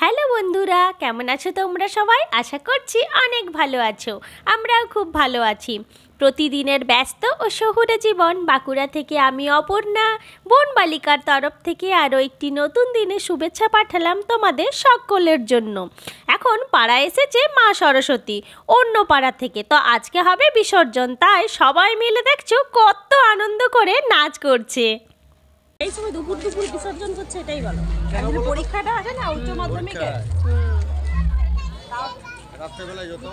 Hello বন্ধুরা, কেমন আছো তোমরা সবাই? আশা করছি অনেক ভালো আছো। আমরাও খুব ভালো আছি। প্রতিদিনের ব্যস্ত ও শহুরে জীবন বাঁকুড়া থেকে আমি অপর্ণা বোন বালিকার তরফ থেকে আরও একটি নতুন দিনে শুভেচ্ছা পাঠালাম তোমাদের সকলের জন্য। এখন পাড়া এসেছে মা সরস্বতী অন্য পাড়া থেকে, তো আজকে হবে বিসর্জন, তাই সবাই মিলে দেখছো কত আনন্দ করে নাচ করছে। এই সময় দুপুর বিসর্জন করছে, এটাই বলো। পরীক্ষাটা আছে না উচ্চ মাধ্যমিকে, রাত্রেবেলায় যত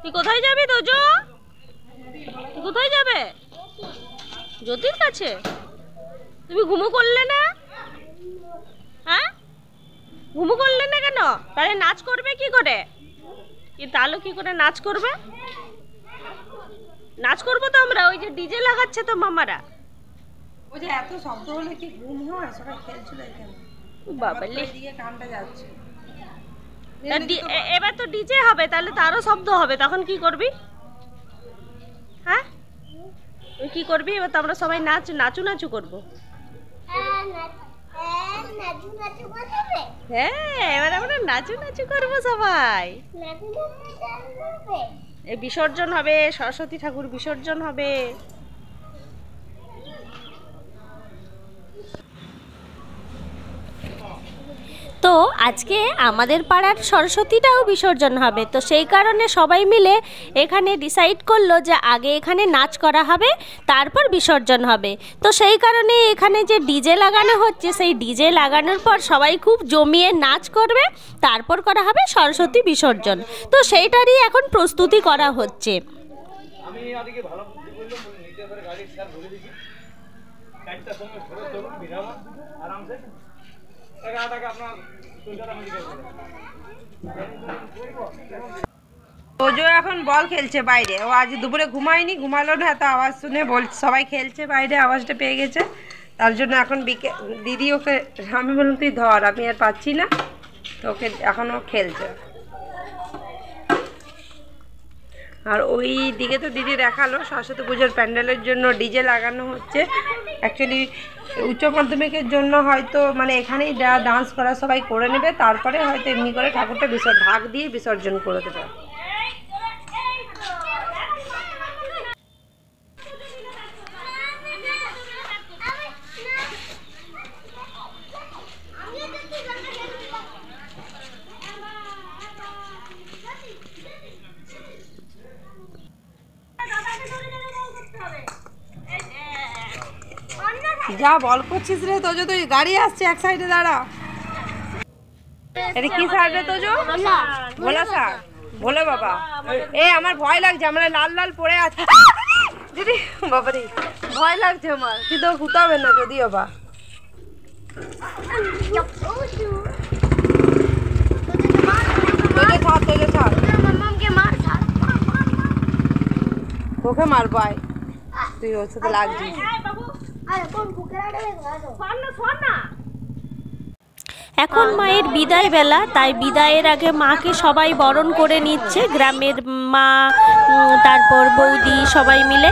তুই কোথায় যাবি? তোজো কোথায় যাবে? জ্যোতির কাছে? তুমি ঘুমো করলে না? হ্যাঁ, ঘুমো করলে না কেন? তাহলে নাচ করবে কি করে? তাহলে কি করে নাচ করবে? নাচ করবো তো আমরা, ওই যে ডিজে লাগাচ্ছে তো মামারা। ওই যে এত শব্দ হলে কি ঘুম হয়? সবাই খেলছিল এখানে। বাবা লে, এদিকে গানটা যাচ্ছে। এবার তো ডিজে হবে, তাহলে তারও শব্দ হবে, তখন কি করবি? হ্যাঁ, তুই কি করবি? এবার তো আমরা সবাই নাচু করবো। হ্যাঁ, এবার আমরা নাচু করবো সবাই। এই বিসর্জন হবে, সরস্বতী ঠাকুর বিসর্জন হবে। তো আজকে আমাদের পাড়ার সরস্বতীটাও বিসর্জন হবে, তো সেই কারণে সবাই মিলে এখানে ডিসাইড করলো যে আগে এখানে নাচ করা হবে, তারপর বিসর্জন হবে। তো সেই কারণে এখানে যে ডিজে লাগানো হচ্ছে, সেই ডিজে লাগানোর পর সবাই খুব জমিয়ে নাচ করবে, তারপর করা হবে সরস্বতী বিসর্জন। তো সেইটারই এখন প্রস্তুতি করা হচ্ছে। তোজো এখন বল খেলছে বাইরে। ও আজ দুপুরে ঘুমায়নি, ঘুমালো না, এত আওয়াজ শুনে সবাই খেলছে বাইরে, আওয়াজটা পেয়ে গেছে। তার জন্য এখন দিদি ওকে, আমি বললাম তুই ধর, আমি আর পাচ্ছি না, তো ওকে এখন ও খেলছে। আর ওই দিকে তো দিদি দেখালো সরস্বতী পুজোর প্যান্ডেলের জন্য ডিজে লাগানো হচ্ছে। অ্যাকচুয়ালি উচ্চ মাধ্যমিকের জন্য হয়তো মানে এখানেই ডান্স করা সবাই করে নেবে, তারপরে হয়তো এমনি করে ঠাকুরটা ঢাক দিয়ে বিসর্জন করে দেবে। যা বল করছিস রে তোজো, তুই গাড়ি আসছে, এক সাইডে দাঁড়া। এটা কি শাক রে তোজো? ভোলা শাক। ভোলে বাবা, এ আমার ভয় লাগছে, আমরা লাল লাল পড়ে আছে দিদি। বাবা রে, ভয় লাগছে আমার, কিন্তু হুতাবে না যদিও বা। তোজো ছাড়, তোকে মারবো, আয় তুই ওর সাথে লাগছিস। এখন মায়ের বিদায় বেলা, তাই বিদায়ের আগে মাকে সবাই বরণ করে নিচ্ছে, গ্রামের মা, তারপর বৌদি সবাই মিলে।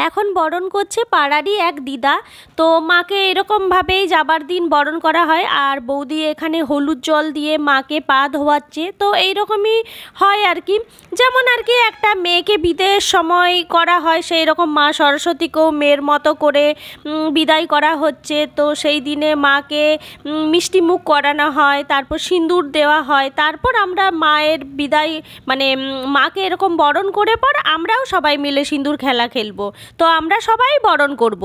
এখন বরণ করছে পাড়ারই এক দিদা। তো মাকে এরকমভাবেই যাবার দিন বরণ করা হয়, আর বৌদি এখানে হলুদ জল দিয়ে মাকে পা ধোয়াচ্ছে। তো এইরকমই হয় আর কি, যেমন আর কি একটা মেয়েকে বিদায়ের সময় করা হয়, সেই রকম মা সরস্বতীকেও মেয়ের মতো করে বিদায় করা হচ্ছে। তো সেই দিনে মাকে মিষ্টি মুখ করানো হয়, তারপর সিঁদুর দেওয়া হয়, তারপর আমরা মায়ের বিদায় মানে মাকে এরকম বরণ করে পর আমরাও সবাই মিলে সিঁদুর খেলা খেলবো। তো আমরা সবাই বরণ করব।